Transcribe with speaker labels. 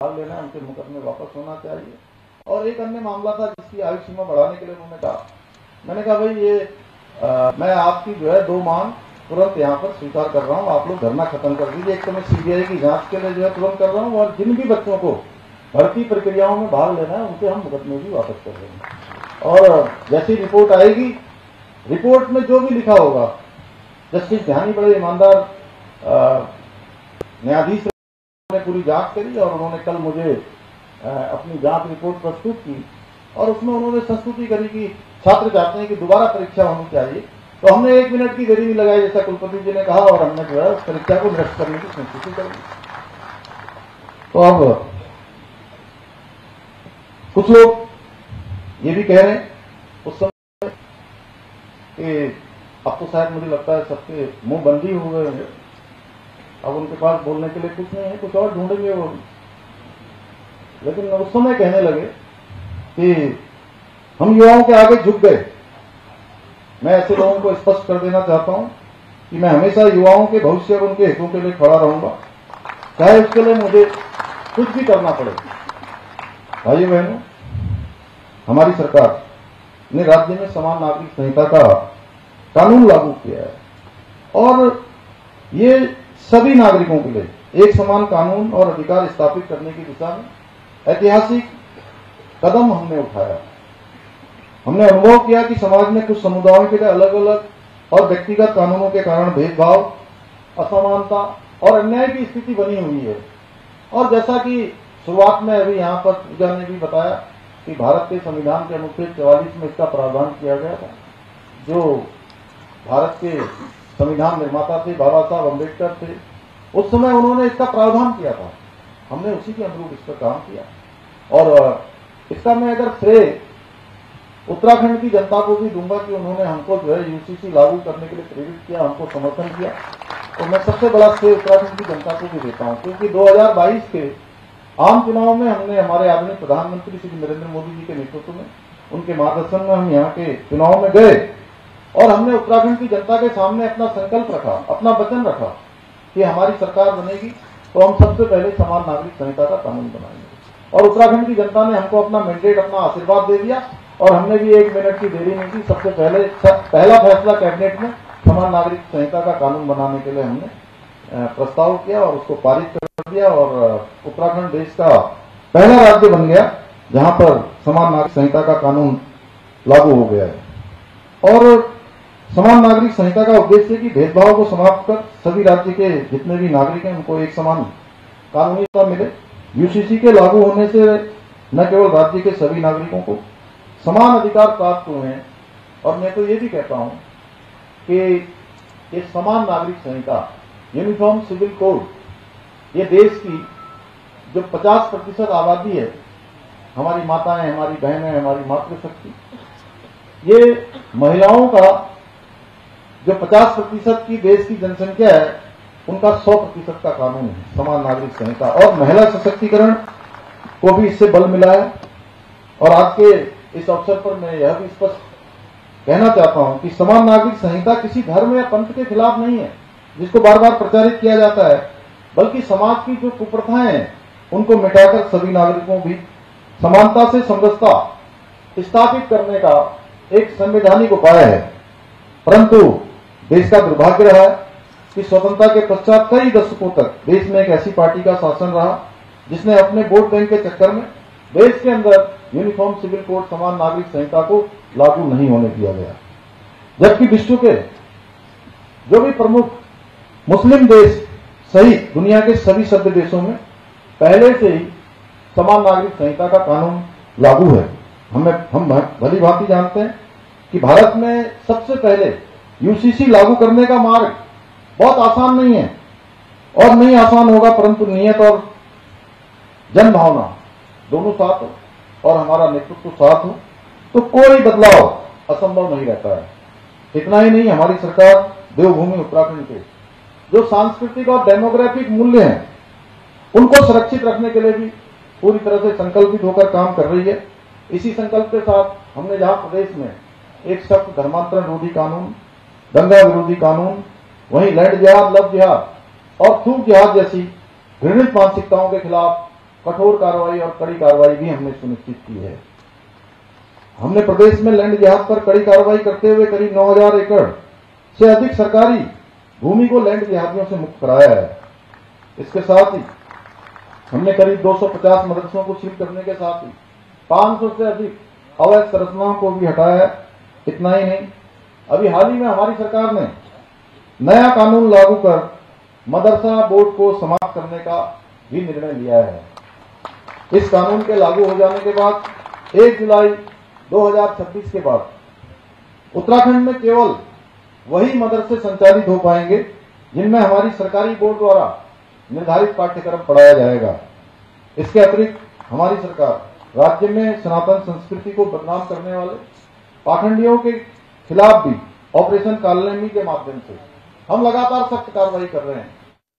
Speaker 1: भाग लेना है, उनके मुकदमे वापस होना चाहिए। और एक अन्य मामला था जिसकी आयु सीमा बढ़ाने के लिए उन्होंने कहा, मैंने कहा भाई ये मैं आपकी जो है 2 मांग तुरंत यहाँ पर स्वीकार कर रहा हूँ, आप लोग धरना खत्म कर दीजिए। एक तो मैं सीबीआई की जांच के लिए जो है तुरंत कर रहा हूँ, और जिन भी बच्चों को भर्ती प्रक्रियाओं में भाग लेना है उनके हम मुकदमे भी वापस कर देंगे। और जैसी रिपोर्ट आएगी, रिपोर्ट में जो भी लिखा होगा, जस्टिस ध्यानी बड़े ईमानदार न्यायाधीश ने पूरी जांच करी और उन्होंने कल मुझे अपनी जांच रिपोर्ट प्रस्तुत की, और उसमें उन्होंने संस्तुति करी कि छात्र चाहते हैं कि दोबारा परीक्षा होनी चाहिए। तो हमने 1 मिनट की देरी भी लगाई जैसा कुलपति जी ने कहा, और हमने जो है उस परीक्षा को निरस्त करने की संस्तुति कर दी। तो अब कुछ लोग ये भी कह रहे हैं उस समय कि अब तो शायद मुझे लगता है सबके मुंह बंदी हो गए हैं, अब उनके पास बोलने के लिए कुछ नहीं है, कुछ और ढूंढेंगे वो। लेकिन उस समय कहने लगे कि हम युवाओं के आगे झुक गए। मैं ऐसे लोगों को स्पष्ट कर देना चाहता हूं कि मैं हमेशा युवाओं के भविष्य और उनके हितों के लिए खड़ा रहूंगा, चाहे उसके लिए मुझे कुछ भी करना पड़े। भाइयों बहनों, हमारी सरकार ने राज्य में समान नागरिक संहिता का कानून लागू किया है, और ये सभी नागरिकों के लिए एक समान कानून और अधिकार स्थापित करने की दिशा में ऐतिहासिक कदम हमने उठाया। हमने अनुभव किया कि समाज में कुछ समुदायों के लिए अलग अलग और व्यक्तिगत कानूनों के कारण भेदभाव, असमानता और अन्याय की स्थिति बनी हुई है। और जैसा कि शुरुआत में अभी यहाँ पर पूजा ने भी बताया कि भारत के संविधान के अनुच्छेद 44 में इसका प्रावधान किया गया था। जो भारत के संविधान निर्माता थे, बाबा साहब अम्बेडकर थे, उस समय उन्होंने इसका प्रावधान किया था। हमने उसी के अनुरूप इस पर काम किया, और इसका मैं अगर श्रेय उत्तराखंड की जनता को भी दूंगा कि उन्होंने हमको जो है यूसीसी लागू करने के लिए प्रेरित किया, हमको समर्थन किया, तो मैं सबसे बड़ा श्रेय उत्तराखंड की जनता को भी देता हूं। क्योंकि 2022 के आम चुनाव में हमने हमारे आदरणीय प्रधानमंत्री श्री नरेंद्र मोदी जी के नेतृत्व में, उनके मार्गदर्शन में हम यहाँ के चुनाव में गए, और हमने उत्तराखंड की जनता के सामने अपना संकल्प रखा, अपना वचन रखा कि हमारी सरकार बनेगी तो हम सबसे पहले समान नागरिक संहिता का कानून बनाएंगे। और उत्तराखंड की जनता ने हमको अपना मैंडेट, अपना आशीर्वाद दे दिया, और हमने भी 1 मिनट की देरी नहीं की। सबसे पहला फैसला कैबिनेट में समान नागरिक संहिता का कानून बनाने के लिए हमने प्रस्ताव किया और उसको पारित कर दिया, और उत्तराखंड देश का पहला राज्य बन गया जहां पर समान नागरिक संहिता का कानून लागू हो गया है। और समान नागरिक संहिता का उद्देश्य है कि भेदभाव को समाप्त कर सभी राज्य के जितने भी नागरिक हैं उनको एक समान कानूनीता मिले। यूसीसी के लागू होने से न केवल राज्य के सभी नागरिकों को समान अधिकार प्राप्त हुए हैं, और मैं तो ये भी कहता हूं कि ये समान नागरिक संहिता, यूनिफॉर्म सिविल कोड, ये देश की जो 50% आबादी है, हमारी माताएं, हमारी बहनें, हमारी मातृशक्ति, ये महिलाओं का जो 50% की देश की जनसंख्या है, उनका 100% का कानून है समान नागरिक संहिता। और महिला सशक्तिकरण को भी इससे बल मिला है। और आज के इस अवसर पर मैं यह भी स्पष्ट कहना चाहता हूं कि समान नागरिक संहिता किसी धर्म या पंथ के खिलाफ नहीं है जिसको बार बार प्रचारित किया जाता है, बल्कि समाज की जो कुप्रथाएं हैं उनको मिटाकर सभी नागरिकों भी समानता से समरसता स्थापित करने का एक संवैधानिक उपाय है। परंतु देश का दुर्भाग्य रहा है कि स्वतंत्रता के पश्चात कई दशकों तक देश में एक ऐसी पार्टी का शासन रहा जिसने अपने वोट बैंक के चक्कर में देश के अंदर यूनिफॉर्म सिविल कोड समान नागरिक संहिता को लागू नहीं होने दिया गया। जबकि विश्व के जो भी प्रमुख मुस्लिम देश सहित दुनिया के सभी सभ्य देशों में पहले से ही समान नागरिक संहिता का कानून लागू है। हम भली भांति जानते हैं कि भारत में सबसे पहले यूसीसी लागू करने का मार्ग बहुत आसान नहीं है, और नहीं आसान होगा, परंतु नियत और जन भावना दोनों साथ हो और हमारा नेतृत्व साथ हो तो कोई बदलाव असंभव नहीं रहता है। इतना ही नहीं, हमारी सरकार देवभूमि उत्तराखंड के जो सांस्कृतिक और डेमोग्राफिक मूल्य हैं उनको सुरक्षित रखने के लिए भी पूरी तरह से संकल्पित होकर काम कर रही है। इसी संकल्प के साथ हमने जहां प्रदेश में एक सख्त धर्मांतरण रोधी कानून, दंगा विरोधी कानून, वहीं लैंड जिहाद, लव जिहाद और थूक जिहाद जैसी घृणित मानसिकताओं के खिलाफ कठोर कार्रवाई और कड़ी कार्रवाई भी हमने सुनिश्चित की है। हमने प्रदेश में लैंड जिहाद पर कड़ी कार्रवाई करते हुए करीब 9,000 एकड़ से अधिक सरकारी भूमि को लैंड जिहादियों से मुक्त कराया है। इसके साथ ही हमने करीब 250 मदरसों को सील करने के साथ ही 500 से अधिक अवैध संरचनाओं को भी हटाया है। इतना ही नहीं, अभी हाल ही में हमारी सरकार ने नया कानून लागू कर मदरसा बोर्ड को समाप्त करने का भी निर्णय लिया है। इस कानून के लागू हो जाने के बाद 1 जुलाई 2026 के बाद उत्तराखंड में केवल वही मदरसे संचालित हो पाएंगे जिनमें हमारी सरकारी बोर्ड द्वारा निर्धारित पाठ्यक्रम पढ़ाया जाएगा। इसके अतिरिक्त हमारी सरकार राज्य में सनातन संस्कृति को बदनाम करने वाले पाखंडियों के खिलाफ भी ऑपरेशन कालनेमी के माध्यम से हम लगातार सख्त कार्रवाई कर रहे हैं।